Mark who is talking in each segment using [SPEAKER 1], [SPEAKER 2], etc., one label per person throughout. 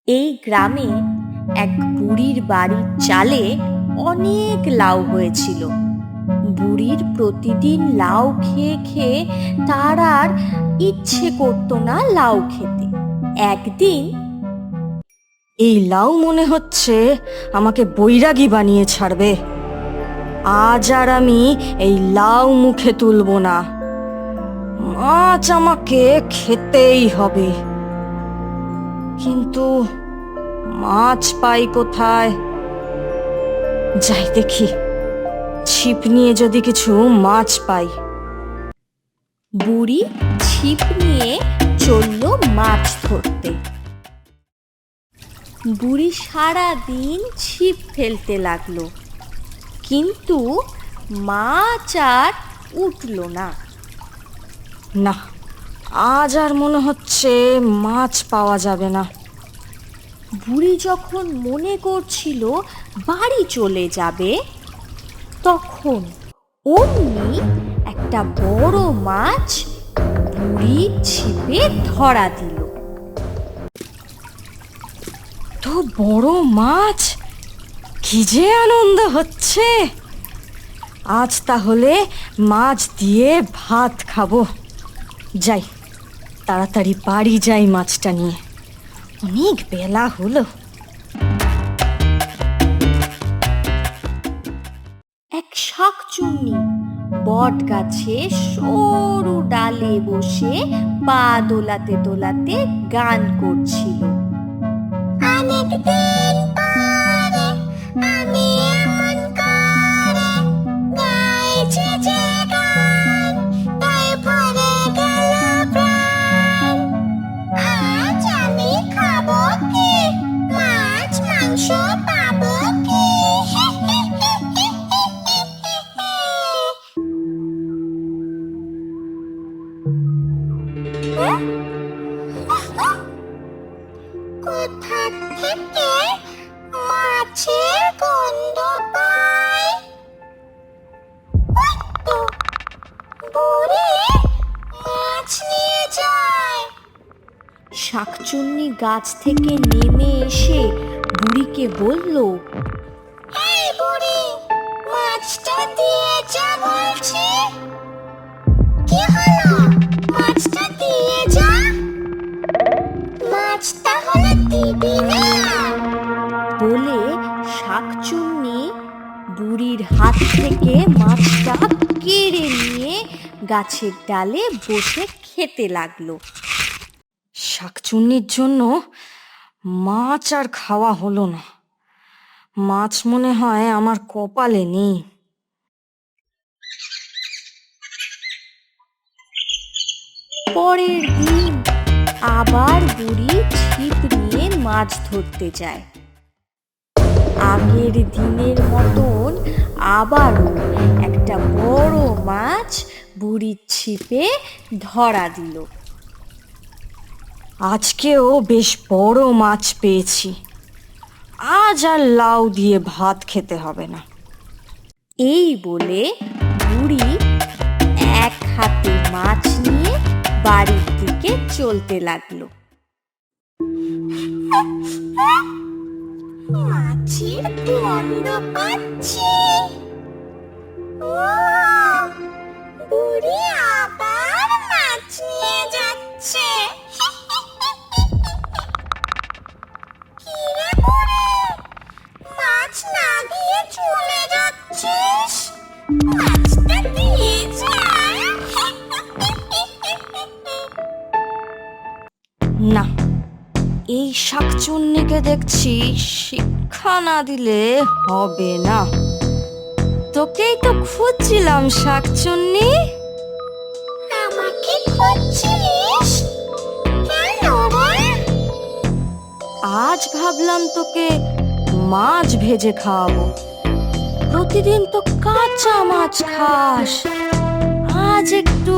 [SPEAKER 1] এই গ্রামে এক বুড়ির বাড়ির চালে অনেক লাউ হয়েছিল। বুড়ির প্রতিদিন লাউ খেয়ে খেয়ে তার আর ইচ্ছে করতো না লাউ খেতে। একদিন,
[SPEAKER 2] এই লাউ মনে হচ্ছে আমাকে বৈরাগী বানিয়ে ছাড়বে। আজ আর আমি এই লাউ মুখে তুলব না। মাছ আমাকে খেতেই হবে, কিন্তু মাছ পাই কোথায়? যাই দেখি, ছিপ নিয়ে যদি কিছু মাছ পাই।
[SPEAKER 1] বুড়ি ছিপ নিয়ে চলল মাছ ধরতে। বুড়ি সারা দিন ছিপ ফেলতে লাগলো, কিন্তু মাছ আর উঠল না।
[SPEAKER 2] না, আজ আর মনে হচ্ছে মাছ পাওয়া যাবে না।
[SPEAKER 1] বুড়ি যখন মনে করছিল বাড়ি চলে যাবে, তখন অমনি একটা বড় মাছ বুড়ির ছিপে ধরা দিল।
[SPEAKER 2] তো বড় মাছ, কি যে আনন্দ হচ্ছে! আজ তাহলে মাছ দিয়ে ভাত খাবো। যাই, তাড়াতাড়ি বাড়ি যাই মাছটা নিয়ে, অনেক বেলা হলো।
[SPEAKER 1] এক শাকচুন্নি বট গাছে সরু ডালে বসে পা দোলাতে দোলাতে গান করছিল। অনেকদিন পরে আমি এমন করে গাইছি যে গান, তাই ভরে গেল প্রাণ। আজ আমি খাবো কি, মাছ মাংস পাবো কি? কোথা থেকে মাছের গন্ধ পাই? ওই তো বুড়ি মাছ নিয়ে যায়। শাকচুন্নি গাছ থেকে নেমে এসে বুড়িকে বলল, এই বুড়ি, মাছটা দিয়ে যা বলছি। কি হলো, মাছটা দিয়ে যা। মাছ তাহলে দিবি না? বলে শাকচুন্নি বুড়ির হাত থেকে মাছটা কেড়ে নিয়ে গাছের ডালে বসে খেতে লাগলো।
[SPEAKER 2] শাকচুন্নির জন্য মাছ আর খাওয়া হলো না। মাছ মনে হয় আমার কপালে নেই।
[SPEAKER 1] পরের দিন আবার বুড়ি ছিপ নিয়ে মাছ ধরতে যায়। আগের দিনের মতন আবারও একটা বড় মাছ বুড়ির ছিপে ধরা দিল।
[SPEAKER 2] আজকেও বেশ বড় মাছ পেয়েছি। আজ আর লাউ দিয়ে ভাত খেতে হবে না।
[SPEAKER 1] এই বলে বুড়ি এক হাতে মাছ নিয়ে বাড়ির দিকে চলতে লাগলো। মাছের গন্ধ পাচ্ছি। ও, বুড়ি আবার মাছ নিয়ে যাচ্ছে। কি রে বুড়ি, মাছ না দিয়ে চলে যাচ্ছিস? মাছটা দিয়ে যা।
[SPEAKER 2] না, এই শাকচুন্নিকে দেখছি শিক্ষা না দিলে হবে না। তোকেই তো খুঁজছিলাম শাকচুন্নি।
[SPEAKER 1] আমাকে খুঁজছিলিস কেন রে?
[SPEAKER 2] আজ ভাবলাম তোকে মাছ ভেজে খাওয়াবো। প্রতিদিন তো কাঁচা মাছ খাস, আজ একটু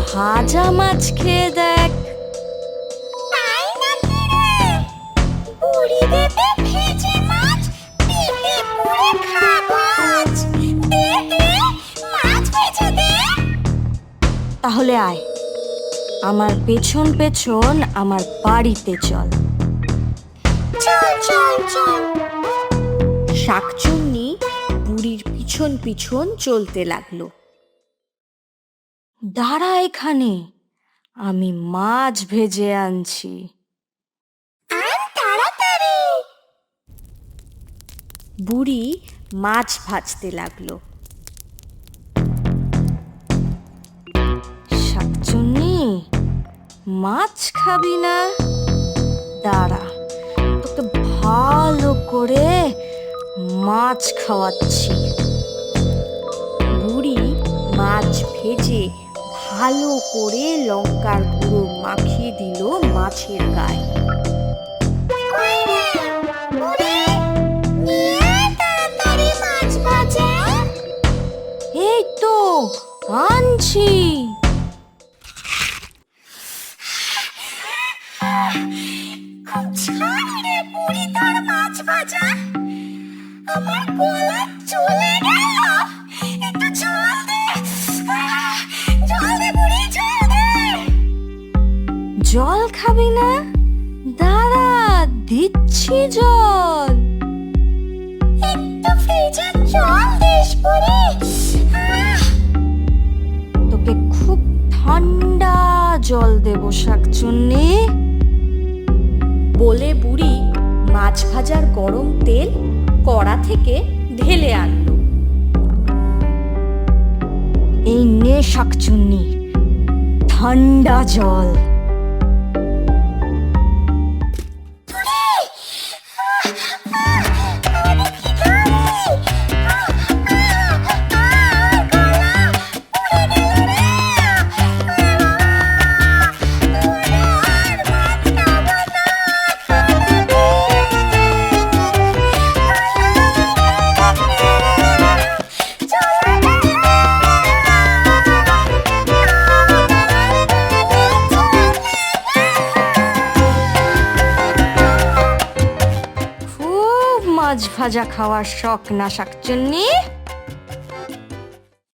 [SPEAKER 2] ভাজা মাছ খেয়ে দেখ।
[SPEAKER 1] তাই নাকি রে? বুড়ি দেবে ভেজে মাছ, পেটে পুড়ে খাবো আজ। দে দে, মাছ ভেজে দে।
[SPEAKER 2] তাহলে আয়, আমার পেছন পেছন আমার বাড়িতে চল।
[SPEAKER 1] চল চল চল। শাকচুন্নি বুড়ির পিছন পিছন চলতে লাগলো।
[SPEAKER 2] দাঁড়া এখানে, আমি মাছ ভেজে আনছি।
[SPEAKER 1] আর তাড়াতাড়ি। বুড়ি মাছ ভাজতে লাগলো।
[SPEAKER 2] শাকচুন্নি, মাছ খাবি না? দাঁড়া, তোকে ভালো করে মাছ খাওয়াচ্ছি।
[SPEAKER 1] বুড়ি মাছ ভেজে ভালো করে লঙ্কার গুঁড়ো মাখিয়ে দিল মাছের গায়ে।
[SPEAKER 2] এই তো আনছি।
[SPEAKER 1] আমার গলা চলে গেল, একটু জল দে, জল দে বুড়ি, জল দে।
[SPEAKER 2] জল খাবি না? দাঁড়া, দিচ্ছি জল।
[SPEAKER 1] একটু ফ্রিজের জল দিস বুড়ি।
[SPEAKER 2] তোকে খুব ঠান্ডা জল দেব শাকচুন্নি।
[SPEAKER 1] বলে বুড়ি মাছ ভাজার গরম তেল কড়া থেকে ঢেলে আনলো।
[SPEAKER 2] এই নে শাকচুন্নি, ঠান্ডা জল। খুব মাছ ভাজা খাওয়ার শখ না শাকচুন্নি?